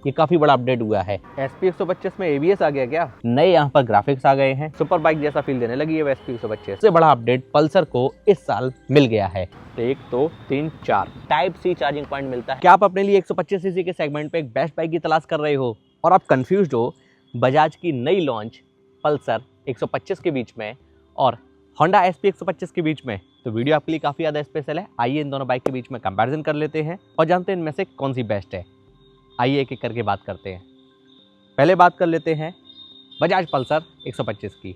ये काफी बड़ा अपडेट हुआ है। SP 125 में ABS आ गया क्या? नए यहाँ पर ग्राफिक्स आ गए हैं, सुपर बाइक जैसा फील देने लगी है SP 125। सबसे बड़ा अपडेट पल्सर को इस साल मिल गया है। 1 2 3 4 टाइप C चार्जिंग पॉइंट मिलता है। क्या आप अपने लिए 125 सीसी के सेगमेंट पे एक बेस्ट बाइक की तलाश कर रहे हो और आप कंफ्यूज्ड हो बजाज की नई लॉन्च पल्सर 125 के बीच में और होंडा SP 125 के बीच में, तो वीडियो आपके लिए काफी ज्यादा स्पेशल है। आइए इन दोनों बाइक के बीच में कंपैरिजन कर लेते हैं और जानते हैं इनमें से कौन सी बेस्ट है। आइए एक एक करके बात करते हैं। पहले बात कर लेते हैं बजाज पल्सर 125 की।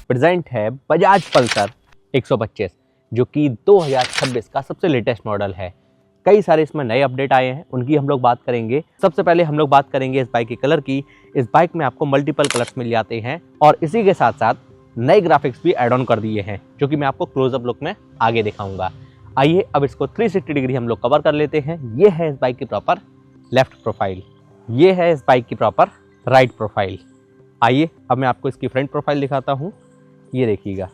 प्रेजेंट है बजाज पल्सर 125 जो कि 2026 का सबसे लेटेस्ट मॉडल है। कई सारे इसमें नए अपडेट आए हैं, उनकी हम लोग बात करेंगे। सबसे पहले हम लोग बात करेंगे इस बाइक के कलर की। इस बाइक में आपको मल्टीपल कलर्स मिल जाते हैं और इसी के साथ साथ नए ग्राफिक्स भी ऐड ऑन कर दिए हैं, जो कि मैं आपको क्लोजअप लुक में आगे दिखाऊंगा। आइए अब इसको 360 डिग्री हम लोग कवर कर लेते हैं। ये है इस बाइक की प्रॉपर लेफ्ट प्रोफाइल, ये है इस बाइक की प्रॉपर राइट प्रोफाइल। आइए अब मैं आपको इसकी फ्रंट प्रोफाइल दिखाता हूँ। ये देखिएगा,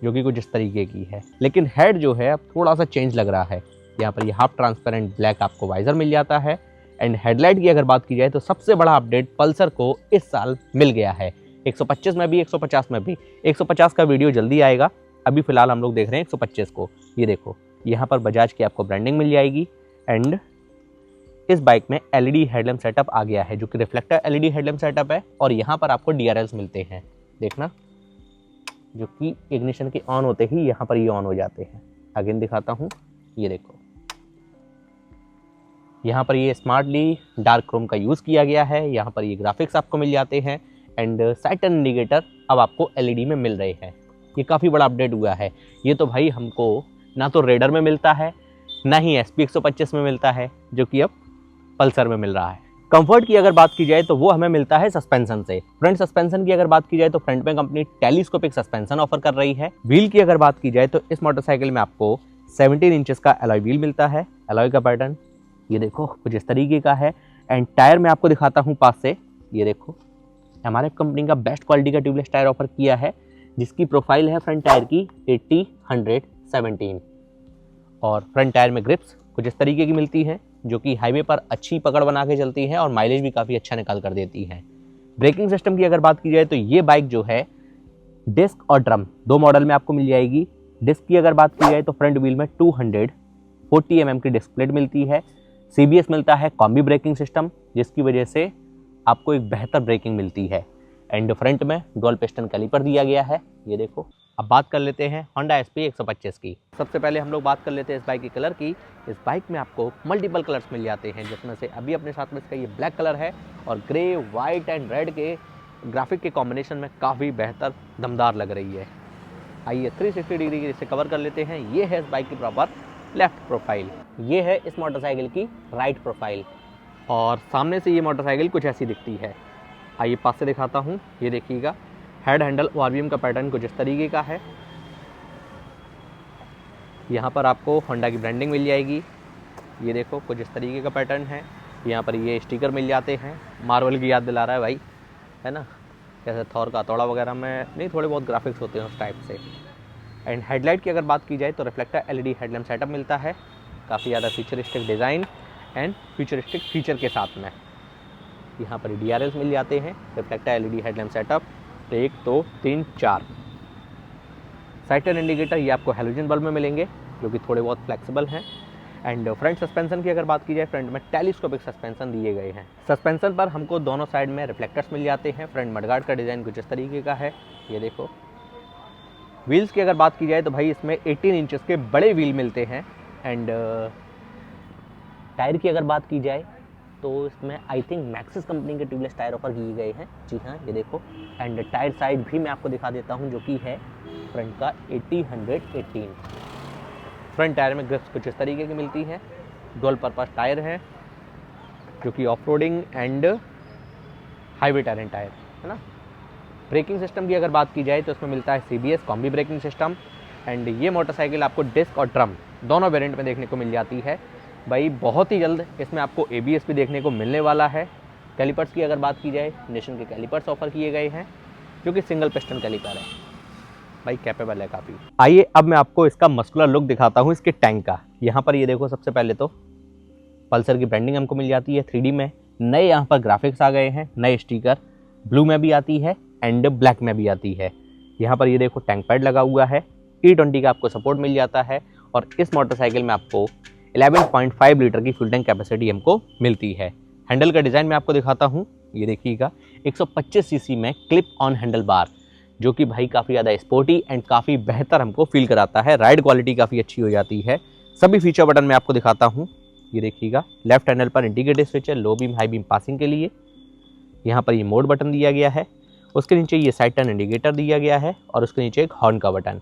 जो कि कुछ इस तरीके की है, लेकिन हेड जो है अब थोड़ा सा चेंज लग रहा है। यहाँ पर ये हाफ ट्रांसपेरेंट ब्लैक आपको वाइजर मिल जाता है। एंड हेडलाइट की अगर बात की जाए तो सबसे बड़ा अपडेट पल्सर को इस साल मिल गया है, 125 में भी 150 में भी। 150 का वीडियो जल्दी आएगा, अभी फिलहाल हम लोग देख रहे हैं 125 को। ये देखो, यहाँ पर बजाज की आपको ब्रांडिंग मिल जाएगी। एंड इस बाइक में LED हेडलैम्प सेटअप आ गया है, जो कि रिफ्लेक्टर LED हेडलैम्प सेटअप है। और यहाँ पर आपको DRLs मिलते हैं, देखना, जो कि इग्निशन के ऑन होते ही यहाँ पर ये ऑन हो जाते हैं। अगेन दिखाता हूँ, ये देखो, यहाँ पर ये स्मार्टली डार्क क्रोम का यूज़ किया गया है। यहाँ पर ये ग्राफिक्स आपको मिल जाते हैं एंड साइड टर्न इंडिकेटर अब आपको LED में मिल रहे हैं। ये काफ़ी बड़ा अपडेट हुआ है। ये तो भाई हमको ना तो रेडर में मिलता है, ना ही SP 125 में मिलता है, जो कि अब पल्सर में मिल रहा है। कंफर्ट की अगर बात की जाए तो वो हमें मिलता है सस्पेंशन से। फ्रंट सस्पेंशन की अगर बात की जाए तो फ्रंट में कंपनी टेलीस्कोपिक सस्पेंशन ऑफर कर रही है। व्हील की अगर बात की जाए तो इस मोटरसाइकिल में आपको 17 इंचेस का एलॉय व्हील मिलता है। एलॉय का पैटर्न ये देखो कुछ इस तरीके का है। एंड टायर में आपको दिखाता हूँ पास से, ये देखो, हमारे कंपनी का बेस्ट क्वालिटी का ट्यूबलेस टायर ऑफर किया है, जिसकी प्रोफाइल है फ्रंट टायर की 80-100-17। और फ्रंट टायर में ग्रिप्स कुछ इस तरीके की मिलती हैं, जो कि हाईवे पर अच्छी पकड़ बना के चलती हैं और माइलेज भी काफ़ी अच्छा निकाल कर देती हैं। ब्रेकिंग सिस्टम की अगर बात की जाए तो ये बाइक जो है डिस्क और ड्रम दो मॉडल में आपको मिल जाएगी। डिस्क की अगर बात की जाए तो फ्रंट व्हील में 240 mm की डिस्क प्लेट मिलती है। CBS मिलता है, कॉम्बी ब्रेकिंग सिस्टम, जिसकी वजह से आपको एक बेहतर ब्रेकिंग मिलती है। एंड फ्रंट में डुअल पिस्टन कैलिपर दिया गया है, ये देखो। अब बात कर लेते हैं होंडा SP 125 की। सबसे पहले हम लोग बात कर लेते हैं इस बाइक के कलर की। इस बाइक में आपको मल्टीपल कलर्स मिल जाते हैं, जिसमें से अभी अपने साथ में इसका ये ब्लैक कलर है और ग्रे, वाइट एंड रेड के ग्राफिक के कॉम्बिनेशन में काफ़ी बेहतर दमदार लग रही है। आइए 360 डिग्री इसे कवर कर लेते हैं। ये है इस बाइक की प्रॉपर लेफ्ट प्रोफाइल, ये है इस मोटरसाइकिल की राइट प्रोफाइल और सामने से ये मोटरसाइकिल कुछ ऐसी दिखती है। आइए पास से दिखाता हूँ, ये देखिएगा, हेड हैंडल ORVM का पैटर्न कुछ इस तरीके का है। यहाँ पर आपको होंडा की ब्रांडिंग मिल जाएगी, ये देखो कुछ इस तरीके का पैटर्न है। यहाँ पर ये स्टिकर मिल जाते हैं, मार्वल की याद दिला रहा है भाई, है ना, जैसे थॉर का हथौड़ा वगैरह में नहीं, थोड़े बहुत ग्राफिक्स होते हैं उस टाइप से। एंड हेडलाइट की अगर बात की जाए तो रिफ्लेक्टर LED हेडलैम्प सेटअप मिलता है, काफ़ी ज़्यादा futuristic design and futuristic feature के साथ में। यहाँ पर DRLs मिल जाते हैं, reflector LED headlamp setup 1 2 3 4। Side turn indicator ये आपको हैलोजन बल्ब में मिलेंगे, जो कि थोड़े बहुत फ्लेक्सिबल हैं। एंड फ्रंट सस्पेंशन की अगर बात की जाए, फ्रंट में टेलीस्कोपिक सस्पेंशन दिए गए हैं। सस्पेंशन पर हमको दोनों साइड में रिफ्लेक्टर्स मिल जाते हैं। फ्रंट मडगार्ड का डिज़ाइन कुछ इस तरीके का है, ये देखो। व्हील्स की अगर बात की जाए तो भाई इसमें 18 इंचेस के बड़े व्हील मिलते हैं। एंड टायर की अगर बात की जाए तो इसमें आई थिंक मैक्सिस कंपनी के ट्यूबलेस टायर ऑफर किए गए हैं, जी हाँ, ये देखो। एंड टायर साइज भी मैं आपको दिखा देता हूँ, जो कि है फ्रंट का 80-100-18। फ्रंट टायर में ग्रिप्स कुछ इस तरीके की मिलती हैं। डुअल पर्पस टायर है, जो कि off roading and highway tyre है ना। ब्रेकिंग सिस्टम की अगर बात की जाए तो इसमें मिलता है CBS combi braking system. And ये मोटरसाइकिल आपको डिस्क और ड्रम दोनों वेरिएंट में देखने को मिल जाती है। भाई बहुत ही जल्द इसमें आपको ABS भी देखने को मिलने वाला है। कैलिपर्स की अगर बात की जाए, नेशन के कैलिपर्स ऑफर किए गए हैं, जो कि सिंगल पिस्टन कैलिपर है, भाई कैपेबल है काफ़ी। आइए अब मैं आपको इसका मस्कुलर लुक दिखाता हूँ इसके टैंक का। यहाँ पर ये देखो, सबसे पहले तो पल्सर की ब्रांडिंग हमको मिल जाती है 3D में। नए यहाँ पर ग्राफिक्स आ गए हैं, नए स्टिकर ब्लू में भी आती है एंड ब्लैक में भी आती है। यहाँ पर ये देखो टैंक पैड लगा हुआ है, E20 का आपको सपोर्ट मिल जाता है और इस मोटरसाइकिल में आपको 11.5 लीटर की फ्यूल टैंक कैपेसिटी हमको मिलती है। हैंडल का डिज़ाइन मैं आपको दिखाता हूँ, ये देखिएगा 125 सीसी में क्लिप ऑन हैंडल बार, जो कि भाई काफ़ी ज़्यादा स्पोर्टी एंड काफ़ी बेहतर हमको फील कराता है। राइड क्वालिटी काफ़ी अच्छी हो जाती है। सभी फीचर बटन मैं आपको दिखाता हूँ, ये देखिएगा लेफ्ट हैंडल पर इंडिकेटर स्विच है low beam high beam passing के लिए। यहाँ पर ये मोड बटन दिया गया है, उसके नीचे ये साइड टर्न इंडिकेटर दिया गया है और उसके नीचे एक हॉर्न का बटन।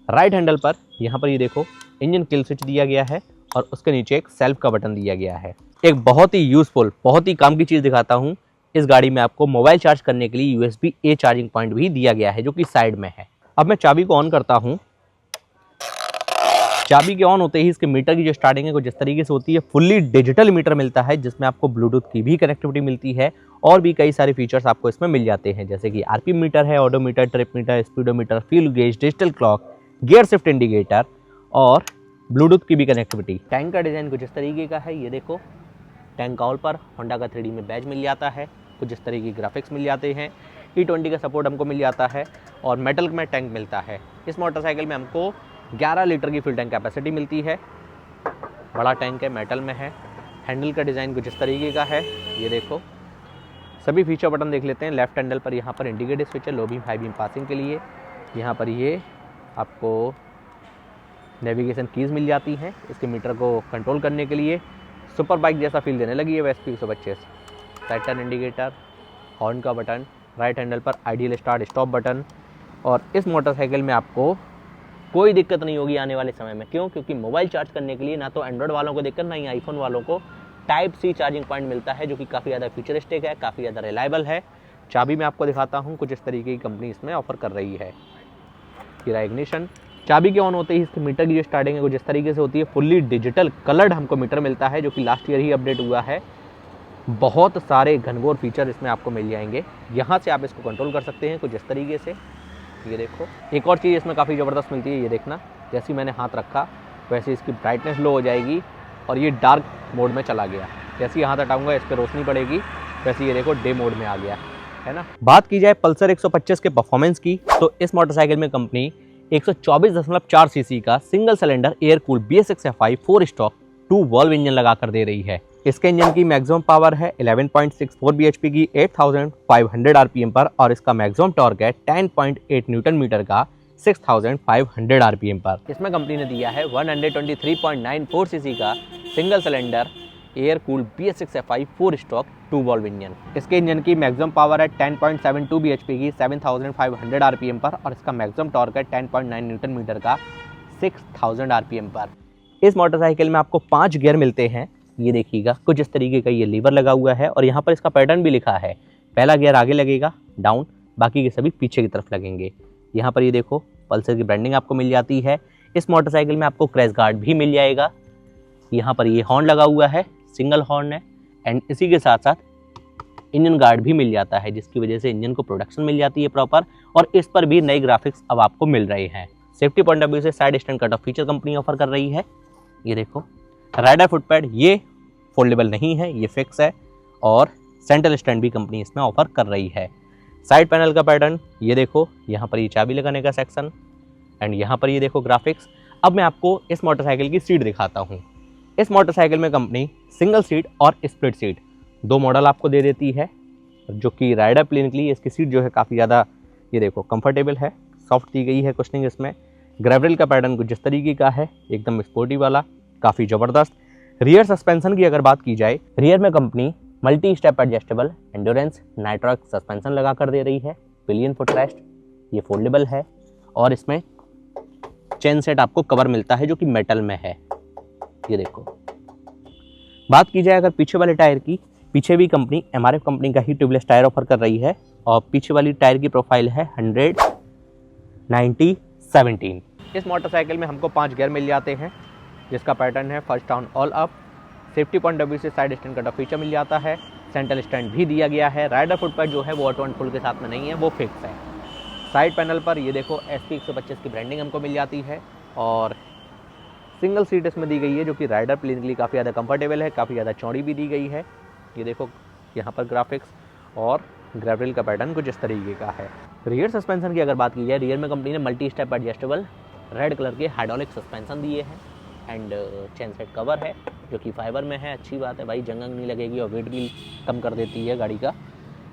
राइट हैंडल पर यहाँ पर ये देखो इंजन किल स्विच दिया गया है और उसके नीचे एक सेल्फ का बटन दिया गया है। एक बहुत ही यूजफुल, बहुत ही काम की चीज़ दिखाता हूँ, इस गाड़ी में आपको मोबाइल चार्ज करने के लिए USB-A चार्जिंग पॉइंट भी दिया गया है, जो कि साइड में है। अब मैं चाबी को ऑन करता हूँ। चाबी के ऑन होते ही इसके मीटर की जो स्टार्टिंग है कुछ इस तरीके से होती है। फुल्ली डिजिटल मीटर मिलता है, जिसमें आपको ब्लूटूथ की भी कनेक्टिविटी मिलती है और भी कई सारे फीचर्स आपको इसमें मिल जाते हैं, जैसे कि RPM मीटर है, odometer, trip meter, speedometer, fuel gauge, digital clock, gear shift indicator और ब्लूटूथ की भी कनेक्टिविटी। टैंक का डिज़ाइन कुछ इस तरीके का है, ये देखो टैंक कॉल पर होंडा का 3D में बैज मिल जाता है, कुछ इस तरीके के ग्राफिक्स मिल जाते हैं। E20 का सपोर्ट हमको मिल जाता है और मेटल में टैंक मिलता है। इस मोटरसाइकिल में हमको 11 लीटर की फ्यूल टैंक कैपेसिटी मिलती है। बड़ा टैंक है, मेटल में है। हैंडल का डिज़ाइन कुछ इस तरीके का है, ये देखो। सभी फीचर बटन देख लेते हैं। लेफ्ट हैंडल पर यहाँ पर इंडिकेटर स्विच है low beam high beam passing के लिए। यहाँ पर ये आपको नेविगेशन कीज़ मिल जाती हैं इसके मीटर को कंट्रोल करने के लिए। सुपर बाइक जैसा फील देने लगी है VSP 125। Side turn indicator, horn का बटन, राइट हैंडल पर आइडियल स्टार्ट स्टॉप बटन। और इस मोटरसाइकिल में आपको कोई दिक्कत नहीं होगी आने वाले समय में। क्यों? क्योंकि मोबाइल चार्ज करने के लिए ना तो एंड्रॉयड वालों को दिक्कत, ना ही आईफोन वालों को Type-C चार्जिंग पॉइंट मिलता है, जो कि काफ़ी ज़्यादा फ्यूचरिस्टिक है, काफ़ी ज़्यादा रिलायबल है। चाबी मैं आपको दिखाता हूँ, कुछ इस तरीके की कंपनी इसमें ऑफर कर रही है। कीरा इग्निशन, चाबी के ऑन होते ही इसके मीटर की जो स्टार्टिंग है कुछ इस तरीके से होती है। फुल्ली डिजिटल कलर्ड हमको मीटर मिलता है, जो कि लास्ट ईयर ही अपडेट हुआ है। बहुत सारे घनघोर फीचर इसमें आपको मिल जाएंगे। यहाँ से आप इसको कंट्रोल कर सकते हैं कुछ इस तरीके से, ये देखो। एक और चीज़ इसमें काफ़ी ज़बरदस्त मिलती है, ये देखना, जैसे ही मैंने हाथ रखा वैसे इसकी ब्राइटनेस लो हो जाएगी और ये डार्क मोड में चला गया। जैसे ही हाथ हटाऊंगा इस पर रोशनी पड़ेगी, वैसे ये देखो डे मोड में आ गया है ना। बात की जाए पल्सर 125 के परफॉर्मेंस की, तो इस मोटरसाइकिल में कंपनी 124.4 सीसी का single cylinder air cool BS6 FI 4 stock 2 valve engine लगा कर दे रही है। इसके इंजन की मैक्सिमम पावर है 11.64 bhp की 8500 RPM पर और इसका मैक्सिमम टॉर्क है 10.8 न्यूटन मीटर का 6500 RPM पर। इसमें कंपनी ने दिया है 123.94 सीसी का single cylinder air cool BS6 FI 4 stock 2 valve engine. इसके इंजन की मैक्सिमम पावर है 10.72 bhp की 7500 RPM पर और इसका मैक्सिमम टॉर्क है 10.9 न्यूटन मीटर का 6000 RPM पर। इस मोटरसाइकिल में आपको 5 गियर मिलते हैं, ये देखिएगा कुछ इस तरीके का ये लीवर लगा हुआ है और यहाँ पर इसका पैटर्न भी लिखा है। पहला गियर आगे लगेगा डाउन, बाकी के सभी पीछे की तरफ लगेंगे। यहाँ पर ये देखो पल्सर की ब्रांडिंग आपको मिल जाती है। इस मोटरसाइकिल में आपको क्रैश गार्ड भी मिल जाएगा। यहाँ पर ये हॉर्न लगा हुआ है, सिंगल हॉर्न है एंड इसी के साथ साथ इंजन गार्ड भी मिल जाता है, जिसकी वजह से इंजन को प्रोडक्शन मिल जाती है प्रॉपर और इस पर भी नए ग्राफिक्स अब आपको मिल रहे हैं। सेफ्टी पॉइंट ऑफ व्यू से side stand cut off feature company offer कर रही है, ये देखो। राइडर फुटपैड ये फोल्डेबल नहीं है, ये फिक्स है और सेंट्रल स्टैंड भी कंपनी इसमें ऑफर कर रही है। साइड पैनल का पैटर्न ये देखो, यहाँ पर ये चाबी लगाने का सेक्शन एंड यहाँ पर ये देखो ग्राफिक्स। अब मैं आपको इस मोटरसाइकिल की सीट दिखाता हूँ। इस मोटरसाइकिल में कंपनी सिंगल सीट और स्प्लिट सीट 2 मॉडल आपको दे देती है, जो कि राइडर प्लेन के लिए इसकी सीट जो है काफ़ी ज़्यादा ये देखो कंफर्टेबल है, सॉफ्ट दी गई है कुशनिंग इसमें। ग्रेवल का पैटर्न कुछ जिस तरीके का है, एकदम स्पोर्टी वाला, काफ़ी ज़बरदस्त। रियर सस्पेंशन की अगर बात की जाए, रियर में company multi step adjustable endurance Nitrox suspension लगा कर दे रही है। पिलियन फुटरेस्ट ये फोल्डेबल है और इसमें चेन सेट आपको कवर मिलता है, जो कि मेटल में है, ये देखो। बात की जाए अगर पीछे वाले टायर की, पीछे भी कंपनी MRF कंपनी का ही ट्यूबलेस टायर ऑफर कर रही है और पीछे वाली टायर की प्रोफाइल है 100/90/17। इस मोटरसाइकिल में हमको 5 गियर मिल जाते हैं, जिसका पैटर्न है first down all up. Safety point of view से side stand cut off feature मिल जाता है, सेंट्रल स्टैंड भी दिया गया है। राइडर फुटपैड जो है वो ऑटो एंड फुल के साथ में नहीं है, वो फिक्स है। साइड पैनल पर ये देखो SP 125 की ब्रांडिंग हमको मिल जाती है और सिंगल सीट इसमें दी गई है जो कि राइडर प्लेन के लिए काफ़ी ज़्यादा कंफर्टेबल है, काफ़ी ज़्यादा चौड़ी भी दी गई है। ये देखो यहाँ पर ग्राफिक्स और ग्रेवल का पैटर्न कुछ इस तरीके का है। रियर सस्पेंशन की अगर बात की जाए, रियर में कंपनी ने multi step adjustable red colour के हाइड्रोलिक सस्पेंशन दिए हैं एंड चेन सेट कवर है जो कि फाइबर में है। अच्छी बात है भाई, जंग नहीं लगेगी और वेट भी कम कर देती है गाड़ी का।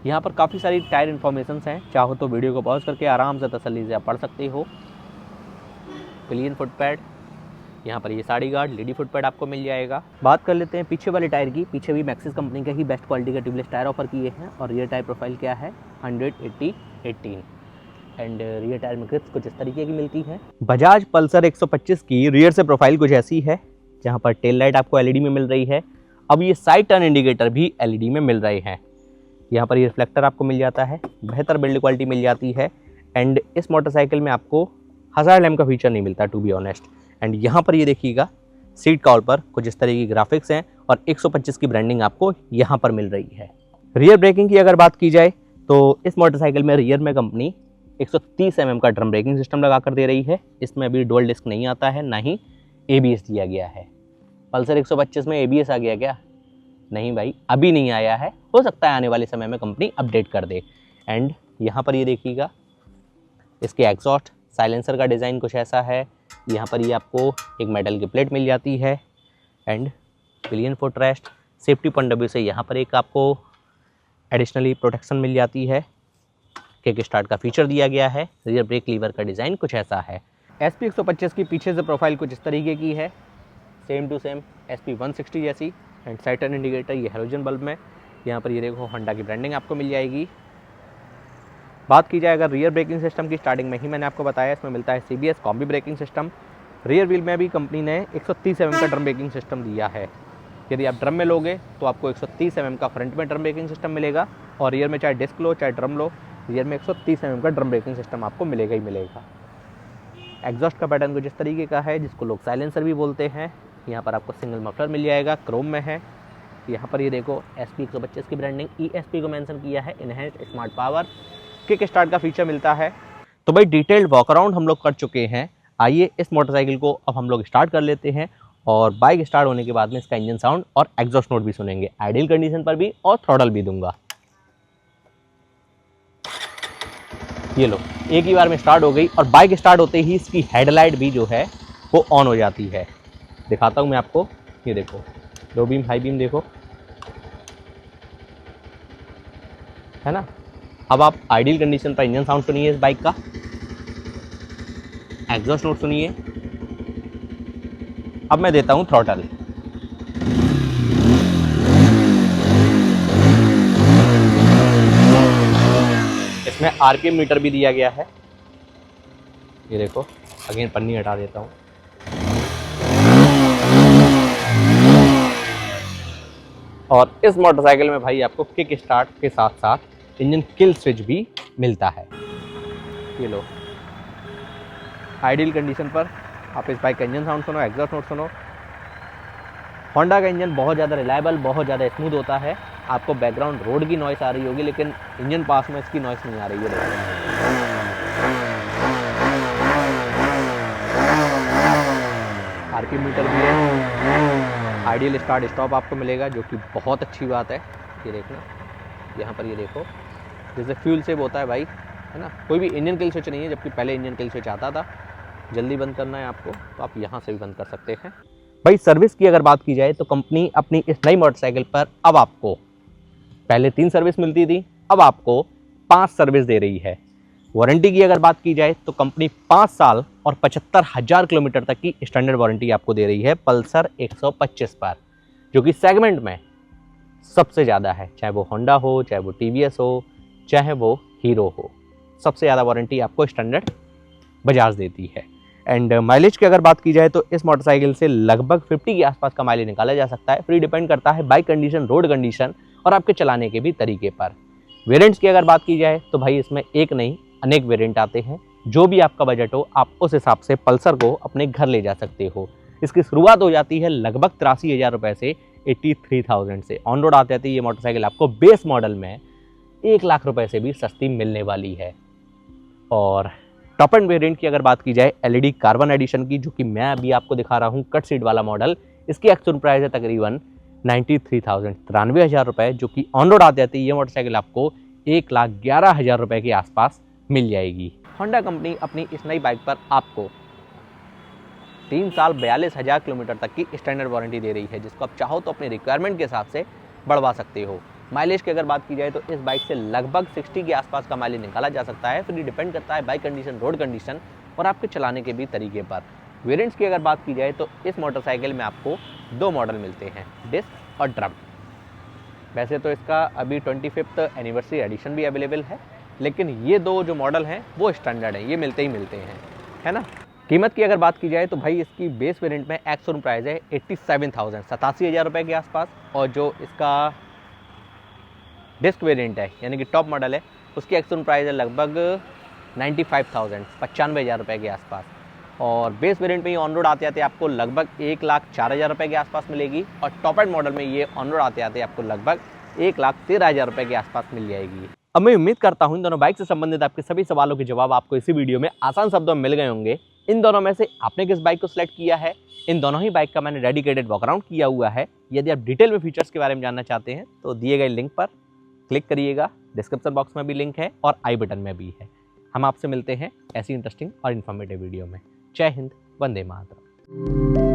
यहाँ पर काफ़ी सारी टायर इन्फॉर्मेशंस हैं, चाहो तो वीडियो को पॉज करके आराम से तसल्ली से आप पढ़ सकते हो। पिलियन फुट पैड, यहाँ पर ये sari guard lady foot pad आपको मिल जाएगा। बात कर लेते हैं पीछे वाले टायर की। पीछे भी मैक्सिस कंपनी का ही बेस्ट क्वालिटी का ट्यूबलेस टायर ऑफर किए हैं और रियर टायर प्रोफाइल क्या है 100/80/18 एंड रियर टायर में ग्रिप्स कुछ इस तरीके की मिलती है। बजाज पल्सर 125 की रियर से प्रोफाइल कुछ ऐसी है, जहाँ पर टेल लाइट आपको एलईडी में मिल रही है। अब ये साइड टर्न इंडिकेटर भी एलईडी में मिल रहे हैं। यहाँ पर ये रिफ्लेक्टर आपको मिल जाता है, बेहतर बिल्ड क्वालिटी मिल जाती है एंड इस मोटरसाइकिल में आपको हज़ार्ड लैम्प का फीचर नहीं मिलता टू बी ऑनेस्ट। एंड यहाँ पर ये देखिएगा सीट कवर पर कुछ इस तरह की ग्राफिक्स हैं और 125 की ब्रांडिंग आपको यहाँ पर मिल रही है। रियर ब्रेकिंग की अगर बात की जाए तो इस मोटरसाइकिल में रियर में कंपनी 130 mm का ड्रम ब्रेकिंग सिस्टम लगा कर दे रही है। इसमें अभी डुअल डिस्क नहीं आता है, ना ही ABS दिया गया है। पल्सर 125 में ABS आ गया क्या? नहीं भाई, अभी नहीं आया है, हो सकता है आने वाले समय में कंपनी अपडेट कर दे। एंड यहाँ पर ये देखिएगा इसके एग्जॉस्ट साइलेंसर का डिज़ाइन कुछ ऐसा है। यहाँ पर ये आपको एक मेटल की प्लेट मिल जाती है and pillion foot rest safety point of view से यहाँ पर एक आपको एडिशनली प्रोटेक्शन मिल जाती है। किक स्टार्ट का फीचर दिया गया है। रियर ब्रेक लीवर का डिज़ाइन कुछ ऐसा है। SP 125 की पीछे से प्रोफाइल कुछ इस तरीके की है, सेम टू सेम SP 160 जैसी। एंड साइड टर्न इंडिकेटर ये हेलोजन बल्ब में, यहाँ पर ये देखो होंडा की ब्रांडिंग आपको मिल जाएगी। बात की जाए अगर रियर ब्रेकिंग सिस्टम की, स्टार्टिंग में ही मैंने आपको बताया इसमें मिलता है CBS combi braking system. Rear wheel में भी कंपनी ने 130 mm का ड्रम ब्रेकिंग सिस्टम दिया है। यदि आप ड्रम में लोगे तो आपको 130 mm का फ्रंट में ड्रम ब्रेकिंग सिस्टम मिलेगा और रियर में चाहे डिस्क लो चाहे ड्रम लो, रियर में 130 mm का ड्रम ब्रेकिंग सिस्टम आपको मिलेगा ही मिलेगा। एग्जॉस्ट का पैटर्न कुछ इस तरीके का है जिसको लोग साइलेंसर भी बोलते हैं। यहाँ पर आपको सिंगल मफलर मिल जाएगा, क्रोम में है। यहाँ पर ये देखो SP 125 की ब्रांडिंग ESP को मेंशन किया है, enhanced smart power. Kick start का फीचर मिलता है। तो भाई डिटेल्ड वॉक अराउंड हम लोग कर चुके हैं। आइए इस मोटरसाइकिल को अब हम लोग स्टार्ट कर लेते हैं और बाइक स्टार्ट होने के बाद में इसका इंजन साउंड और एग्जॉस्ट नोट भी सुनेंगे, आइडियल कंडीशन पर भी और थ्रॉटल भी दूंगा। ये लो, एक ही बार में स्टार्ट हो गई और बाइक स्टार्ट होते ही इसकी हेडलाइट भी जो है वो ऑन हो जाती है। दिखाता हूँ मैं आपको, ये देखो लो बीम हाई बीम देखो, है ना। अब आप आइडियल कंडीशन पर इंजन साउंड सुनिए इस बाइक का, एग्जॉस्ट नोट सुनिए। अब मैं देता हूं थ्रॉटल। इसमें RPM मीटर भी दिया गया है, ये देखो। अगेन पन्नी हटा देता हूं। और इस मोटरसाइकिल में भाई आपको किक स्टार्ट के साथ साथ इंजन किल स्विच भी मिलता है। ये लो, आइडियल कंडीशन पर आप इस बाइक का इंजन साउंड सुनो, एग्जॉस्ट नोट सुनो। होंडा का इंजन बहुत ज़्यादा रिलायबल, बहुत ज़्यादा स्मूथ होता है। आपको बैकग्राउंड रोड की नॉइस आ रही होगी लेकिन इंजन पास में इसकी नॉइस नहीं आ रही है। RPM मीटर भी है, आइडियल स्टार्ट स्टॉप आपको मिलेगा जो कि बहुत अच्छी बात है। ये देखना, यहाँ पर ये देखो जैसे फ्यूल सेव होता है भाई, है ना। कोई भी इंजन किल स्विच नहीं है, जबकि पहले इंजन किल स्विच आता था। जल्दी बंद करना है आपको तो आप यहाँ से भी बंद कर सकते हैं। भाई सर्विस की अगर बात की जाए तो कंपनी अपनी इस नई मोटरसाइकिल पर अब आपको पहले 3 सर्विस मिलती थी, अब आपको 5 सर्विस दे रही है। वारंटी की अगर बात की जाए तो कंपनी 5 साल और 75,000 किलोमीटर तक की स्टैंडर्ड वारंटी आपको दे रही है पल्सर 125 पर, जो कि सेगमेंट में सबसे ज़्यादा है। चाहे वो होंडा हो, चाहे वो TVS हो, चाहे वो हीरो हो, सबसे ज़्यादा वारंटी आपको स्टैंडर्ड बजाज देती है। एंड माइलेज की अगर बात की जाए तो इस मोटरसाइकिल से लगभग 50 के आसपास का माइलेज निकाला जा सकता है। फ्री डिपेंड करता है बाइक कंडीशन, रोड कंडीशन और आपके चलाने के भी तरीके पर। वेरिएंट्स की अगर बात की जाए तो भाई इसमें एक नहीं अनेक वेरिएंट आते हैं। जो भी आपका बजट हो आप उस हिसाब से पल्सर को अपने घर ले जा सकते हो। इसकी शुरुआत हो जाती है लगभग 83,000 रुपये से 83,000 से। ऑन रोड आते आते ये मोटरसाइकिल आपको बेस मॉडल में 1 लाख रुपए से भी सस्ती मिलने वाली है। और टॉप एंड वेरिएंट की अगर बात की जाए एलईडी कार्बन एडिशन की, जो कि मैं अभी आपको दिखा रहा हूँ कट सीट वाला मॉडल, इसकी एक्चुअल प्राइस है तकरीबन 93,000 रुपए, जो कि ऑन रोड आते आते ये मोटरसाइकिल आपको 1,11,000 रुपए के आसपास मिल जाएगी। होंडा कंपनी अपनी इस नई बाइक पर आपको 3 साल 42,000 किलोमीटर तक की स्टैंडर्ड वारंटी दे रही है, जिसको आप चाहो तो अपने रिक्वायरमेंट के हिसाब से बढ़वा सकते हो। माइलेज की अगर बात की जाए तो इस बाइक से लगभग 60 के आसपास का माइलेज निकाला जा सकता है। फिर ये डिपेंड करता है बाइक कंडीशन, रोड कंडीशन और आपके चलाने के भी तरीके पर। वेरिएंट्स की अगर बात की जाए तो इस मोटरसाइकिल में आपको 2 मॉडल मिलते हैं, डिस्क और ड्रम। वैसे तो इसका अभी 25th एनिवर्सरी एडिशन भी अवेलेबल है, लेकिन ये 2 जो मॉडल हैं वो स्टैंडर्ड हैं, ये मिलते ही मिलते हैं, है ना। कीमत की अगर बात की जाए तो भाई इसकी बेस वेरिएंट में एक्स शोरूम प्राइस है 87,000 87,000 रुपये के आसपास, और जो इसका डिस्क वेरिएंट है यानी कि टॉप मॉडल है उसकी एक्स शोरूम प्राइस है लगभग 95,000 95,000 रुपये के आसपास। और बेस वेरिएंट में ये ऑन रोड आते आते आपको लगभग 1,04,000 रुपये के आसपास मिलेगी, और टॉप एंड मॉडल में ये ऑन रोड आते आते आपको लगभग 1,13,000 रुपये के आसपास मिल जाएगी। अब मैं उम्मीद करता हूँ इन दोनों बाइक से संबंधित आपके सभी सवालों के जवाब आपको इसी वीडियो में आसान शब्दों में मिल गए होंगे। इन दोनों में से आपने किस बाइक को सिलेक्ट किया है, इन दोनों ही बाइक का मैंने डेडिकेटेड वॉकअराउंड किया हुआ है। यदि आप डिटेल में फीचर्स के बारे में जानना चाहते हैं तो दिए गए लिंक पर क्लिक करिएगा, डिस्क्रिप्शन बॉक्स में भी लिंक है और आई बटन में भी है। हम आपसे मिलते हैं ऐसी इंटरेस्टिंग और इन्फॉर्मेटिव वीडियो में। जय हिंद, वंदे मातरम।